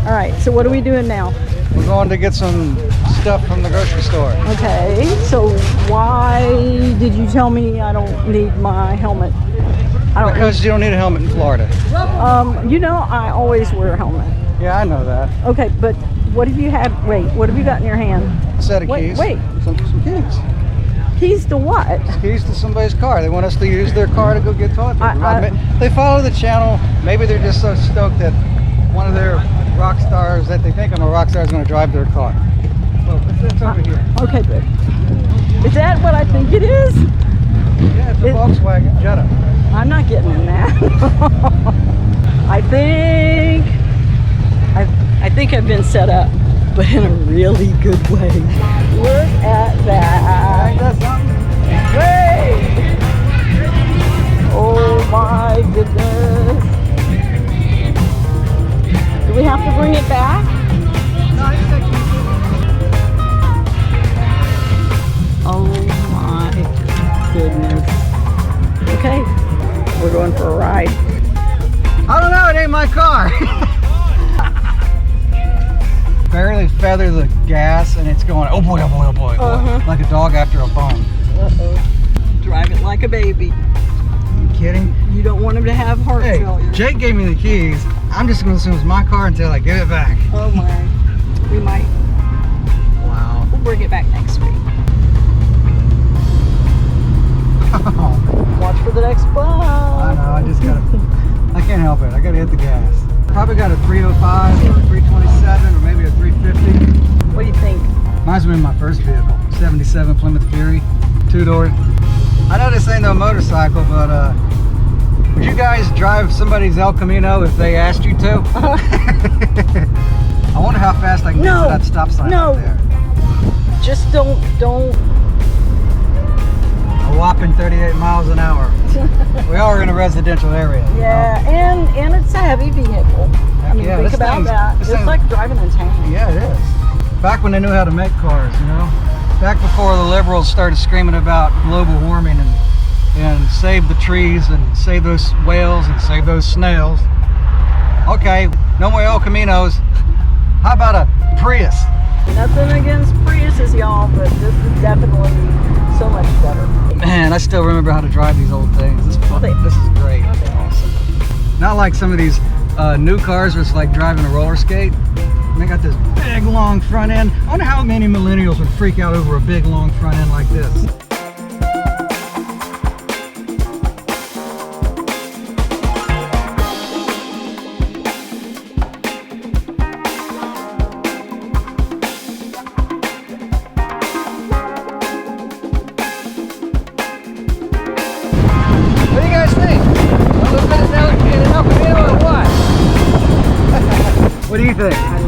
All right, so what are we doing now? We're going to get some stuff from the grocery store. Okay, so why did you tell me I don't need my helmet? Because you don't need a helmet in Florida. You know, I always wear a helmet. Yeah, I know that. Okay, but what have you had? Wait, what have you got in your hand? A set of keys. Wait. Some keys. Keys to what? Keys to somebody's car. They want us to use their car to go get toilet paper. They follow the channel. Maybe they're just so stoked that one of their rock stars that they think I'm a rock star is going to drive their car. Well, it's over here. Okay, good. Is that what I think it is? Yeah, it's a Volkswagen Jetta. I'm not getting in that. I think I've been set up, but in a really good way. Look at that. Ain't that something? Hey! Oh my goodness. Do we have to bring it back? No, it's actually. Oh my goodness. Okay, we're going for a ride. I don't know, it ain't my car. Barely feather the gas and it's going, oh boy, oh boy, oh boy. Like a dog after a bone. Uh-oh. Drive it like a baby. Are you kidding? You don't want him to have heart failure. Jake gave me the keys. I'm just going to assume it's my car until I give it back. Oh my. We might. Wow. We'll bring it back next week. Watch for the next bump. I know, I just gotta, I can't help it. I gotta hit the gas. Probably got a 305 or a 327 or maybe a 350. What do you think? Mine's been my first vehicle, 77 Plymouth Fury, 2-door. I know this ain't no motorcycle, but would you guys drive somebody's El Camino if they asked you to? I wonder how fast I can get to that stop sign out there. Just don't. A whopping 38 miles an hour. We are in a residential area. Yeah, and it's a heavy vehicle. I mean, think about that. It's like driving in town. Yeah, it is. Back when they knew how to make cars, you know? Back before the liberals started screaming about global warming and save the trees and save those whales and save those snails. Okay, no more El Caminos. How about a Prius? Nothing against Priuses, y'all, but this is definitely so much better. Man, I still remember how to drive these old things. This is great. Okay, awesome. Not like some of these new cars where it's like driving a roller skate. They got this big long front end. I wonder how many millennials would freak out over a big long front end like this. What do you guys think? What do you think?